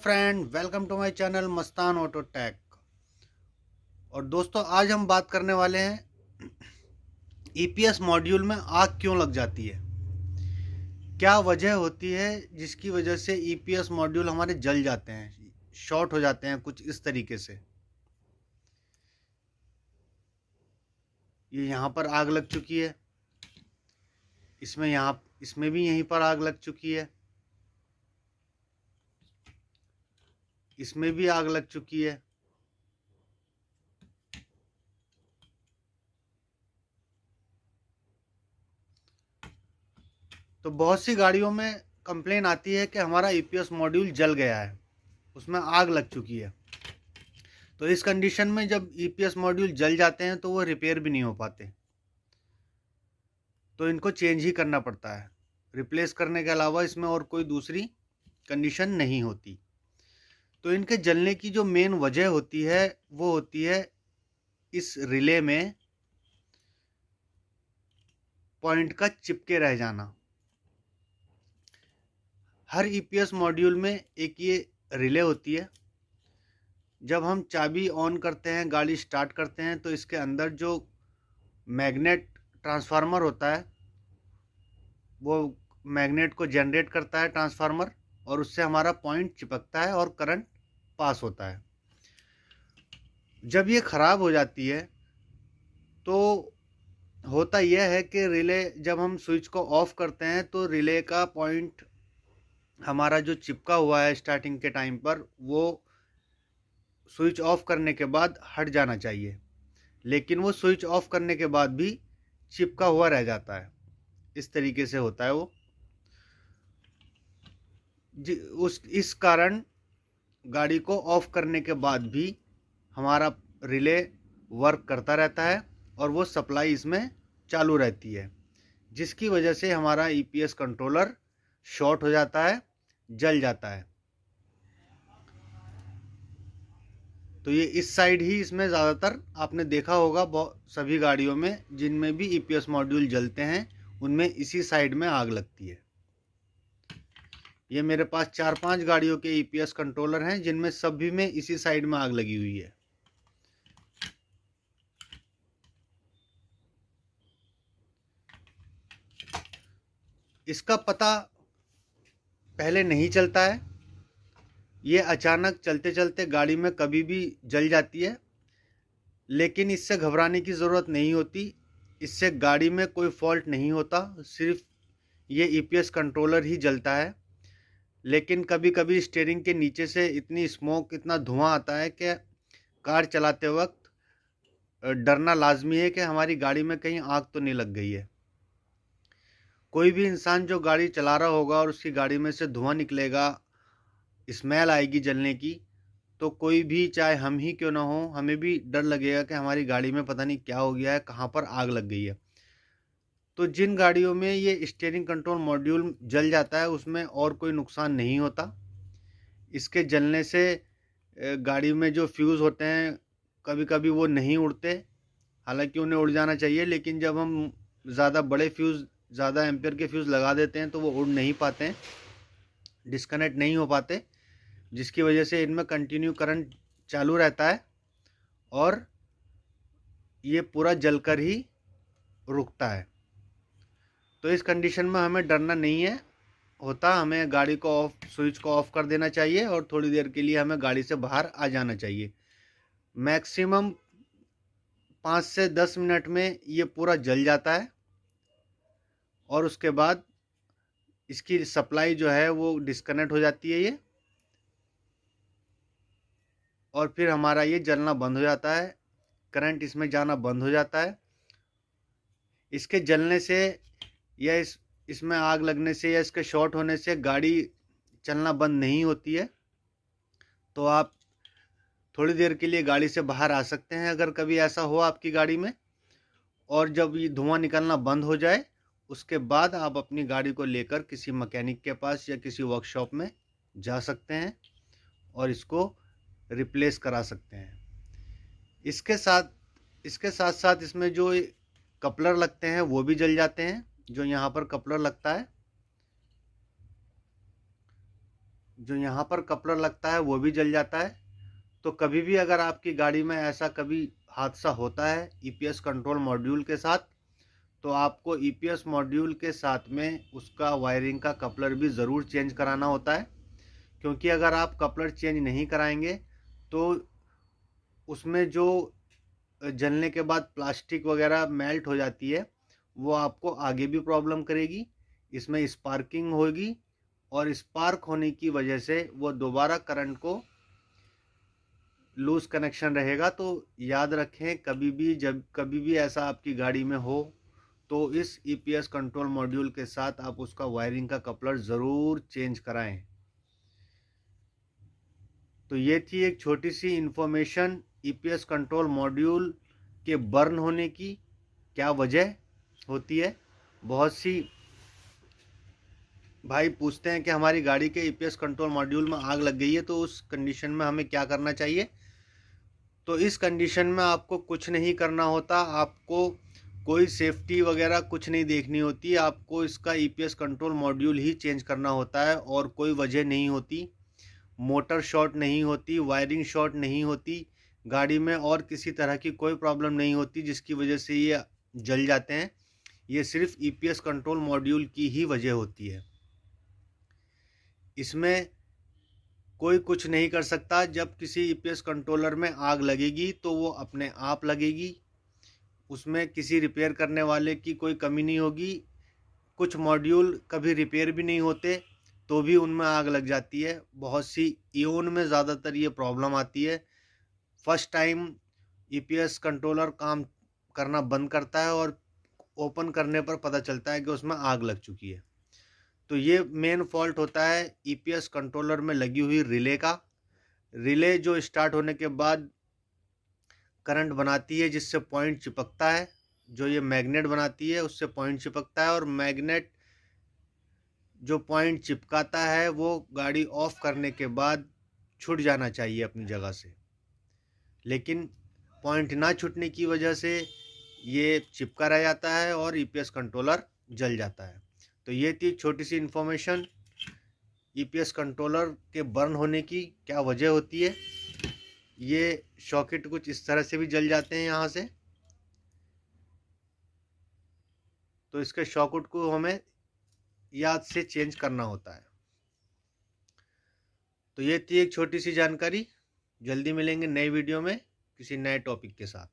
Friend, welcome to my channel Mastan auto tech. और दोस्तों, आज हम बात करने वाले हैं ईपीएस मॉड्यूल में आग क्यों लग जाती है। क्या वजह होती है जिसकी वजह से ईपीएस मॉड्यूल हमारे जल जाते हैं, शॉर्ट हो जाते हैं कुछ इस तरीके से। ये यहाँ पर आग लग चुकी है, इसमें भी यहीं पर आग लग चुकी है, इसमें भी आग लग चुकी है। तो बहुत सी गाड़ियों में कंप्लेन आती है कि हमारा ईपीएस मॉड्यूल जल गया है, उसमें आग लग चुकी है। तो इस कंडीशन में जब ईपीएस मॉड्यूल जल जाते हैं तो वो रिपेयर भी नहीं हो पाते, तो इनको चेंज ही करना पड़ता है। रिप्लेस करने के अलावा इसमें और कोई दूसरी कंडीशन नहीं होती। तो इनके जलने की जो मेन वजह होती है वो होती है इस रिले में पॉइंट का चिपके रह जाना। हर ईपीएस मॉड्यूल में एक ये रिले होती है। जब हम चाबी ऑन करते हैं, गाड़ी स्टार्ट करते हैं, तो इसके अंदर जो मैग्नेट ट्रांसफार्मर होता है वो मैग्नेट को जनरेट करता है ट्रांसफार्मर, और उससे हमारा पॉइंट चिपकता है और करंट पास होता है। जब ये ख़राब हो जाती है तो होता यह है कि रिले, जब हम स्विच को ऑफ करते हैं तो रिले का पॉइंट हमारा जो चिपका हुआ है स्टार्टिंग के टाइम पर, वो स्विच ऑफ करने के बाद हट जाना चाहिए, लेकिन वो स्विच ऑफ करने के बाद भी चिपका हुआ रह जाता है। इस तरीके से होता है वो। इस कारण गाड़ी को ऑफ करने के बाद भी हमारा रिले वर्क करता रहता है और वो सप्लाई इसमें चालू रहती है, जिसकी वजह से हमारा ईपीएस कंट्रोलर शॉर्ट हो जाता है, जल जाता है। तो ये इस साइड ही इसमें ज़्यादातर आपने देखा होगा, बहुत सभी गाड़ियों में जिनमें भी ईपीएस मॉड्यूल जलते हैं उनमें इसी साइड में आग लगती है। ये मेरे पास 4-5 गाड़ियों के ईपीएस कंट्रोलर हैं जिनमें सभी में इसी साइड में आग लगी हुई है। इसका पता पहले नहीं चलता है, ये अचानक चलते चलते गाड़ी में कभी भी जल जाती है। लेकिन इससे घबराने की ज़रूरत नहीं होती, इससे गाड़ी में कोई फॉल्ट नहीं होता, सिर्फ ये ईपीएस कंट्रोलर ही जलता है। लेकिन कभी कभी स्टीयरिंग के नीचे से इतनी स्मोक, इतना धुआं आता है कि कार चलाते वक्त डरना लाजमी है कि हमारी गाड़ी में कहीं आग तो नहीं लग गई है। कोई भी इंसान जो गाड़ी चला रहा होगा और उसकी गाड़ी में से धुआं निकलेगा, स्मेल आएगी जलने की, तो कोई भी, चाहे हम ही क्यों ना हो, हमें भी डर लगेगा कि हमारी गाड़ी में पता नहीं क्या हो गया है, कहाँ पर आग लग गई है। तो जिन गाड़ियों में ये स्टीयरिंग कंट्रोल मॉड्यूल जल जाता है उसमें और कोई नुकसान नहीं होता। इसके जलने से गाड़ी में जो फ्यूज़ होते हैं कभी कभी वो नहीं उड़ते, हालांकि उन्हें उड़ जाना चाहिए, लेकिन जब हम ज़्यादा बड़े फ्यूज़, ज़्यादा एम्पियर के फ्यूज़ लगा देते हैं तो वो उड़ नहीं पाते हैं, डिस्कनेक्ट नहीं हो पाते, जिसकी वजह से इनमें कंटिन्यू करंट चालू रहता है और ये पूरा जलकर ही रुकता है। तो इस कंडीशन में हमें डरना नहीं है होता, हमें गाड़ी को ऑफ, स्विच को ऑफ कर देना चाहिए और थोड़ी देर के लिए हमें गाड़ी से बाहर आ जाना चाहिए। मैक्सिमम 5 से 10 मिनट में ये पूरा जल जाता है और उसके बाद इसकी सप्लाई जो है वो डिस्कनेक्ट हो जाती है ये, और फिर हमारा ये जलना बंद हो जाता है, करंट इसमें जाना बंद हो जाता है। इसके जलने से या इसमें आग लगने से या इसके शॉर्ट होने से गाड़ी चलना बंद नहीं होती है। तो आप थोड़ी देर के लिए गाड़ी से बाहर आ सकते हैं अगर कभी ऐसा हो आपकी गाड़ी में, और जब ये धुआं निकलना बंद हो जाए उसके बाद आप अपनी गाड़ी को लेकर किसी मैकेनिक के पास या किसी वर्कशॉप में जा सकते हैं और इसको रिप्लेस करा सकते हैं। इसके साथ साथ इसमें जो कपलर लगते हैं वो भी जल जाते हैं। जो यहाँ पर कपलर लगता है जो यहाँ पर कपलर लगता है वो भी जल जाता है। तो कभी भी अगर आपकी गाड़ी में ऐसा कभी हादसा होता है ईपीएस कंट्रोल मॉड्यूल के साथ, तो आपको ईपीएस मॉड्यूल के साथ में उसका वायरिंग का कपलर भी ज़रूर चेंज कराना होता है। क्योंकि अगर आप कपलर चेंज नहीं कराएंगे तो उसमें जो जलने के बाद प्लास्टिक वगैरह मेल्ट हो जाती है, वो आपको आगे भी प्रॉब्लम करेगी। इसमें स्पार्किंग होगी और स्पार्क होने की वजह से वो दोबारा करंट को लूज कनेक्शन रहेगा। तो याद रखें, कभी भी जब कभी भी ऐसा आपकी गाड़ी में हो तो इस ईपीएस कंट्रोल मॉड्यूल के साथ आप उसका वायरिंग का कपलर ज़रूर चेंज कराएं। तो ये थी एक छोटी सी इन्फॉर्मेशन ईपीएस कंट्रोल मॉड्यूल के बर्न होने की क्या वजह होती है। बहुत सी भाई पूछते हैं कि हमारी गाड़ी के ईपीएस कंट्रोल मॉड्यूल में आग लग गई है, तो उस कंडीशन में हमें क्या करना चाहिए। तो इस कंडीशन में आपको कुछ नहीं करना होता, आपको कोई सेफ्टी वगैरह कुछ नहीं देखनी होती। आपको इसका ईपीएस कंट्रोल मॉड्यूल ही चेंज करना होता है और कोई वजह नहीं होती। मोटर शॉर्ट नहीं होती, वायरिंग शॉर्ट नहीं होती, गाड़ी में और किसी तरह की कोई प्रॉब्लम नहीं होती जिसकी वजह से ये जल जाते हैं। ये सिर्फ ईपीएस कंट्रोल मॉड्यूल की ही वजह होती है। इसमें कोई कुछ नहीं कर सकता। जब किसी ईपीएस कंट्रोलर में आग लगेगी तो वो अपने आप लगेगी, उसमें किसी रिपेयर करने वाले की कोई कमी नहीं होगी। कुछ मॉड्यूल कभी रिपेयर भी नहीं होते तो भी उनमें आग लग जाती है। बहुत सी इओन में ज़्यादातर ये प्रॉब्लम आती है। फर्स्ट टाइम ईपीएस कंट्रोलर काम करना बंद करता है और ओपन करने पर पता चलता है कि उसमें आग लग चुकी है। तो ये मेन फॉल्ट होता है ईपीएस कंट्रोलर में लगी हुई रिले का। रिले जो स्टार्ट होने के बाद करंट बनाती है जिससे पॉइंट चिपकता है, जो ये मैग्नेट बनाती है उससे पॉइंट चिपकता है, और मैग्नेट जो पॉइंट चिपकाता है वो गाड़ी ऑफ करने के बाद छूट जाना चाहिए अपनी जगह से, लेकिन पॉइंट ना छूटने की वजह से ये चिपका रह जाता है और ईपीएस कंट्रोलर जल जाता है। तो ये थी छोटी सी इन्फॉर्मेशन ईपीएस कंट्रोलर के बर्न होने की क्या वजह होती है। ये सॉकेट कुछ इस तरह से भी जल जाते हैं यहाँ से, तो इसके सॉकेट को हमें याद से चेंज करना होता है। तो ये थी एक छोटी सी जानकारी। जल्दी मिलेंगे नई वीडियो में किसी नए टॉपिक के साथ।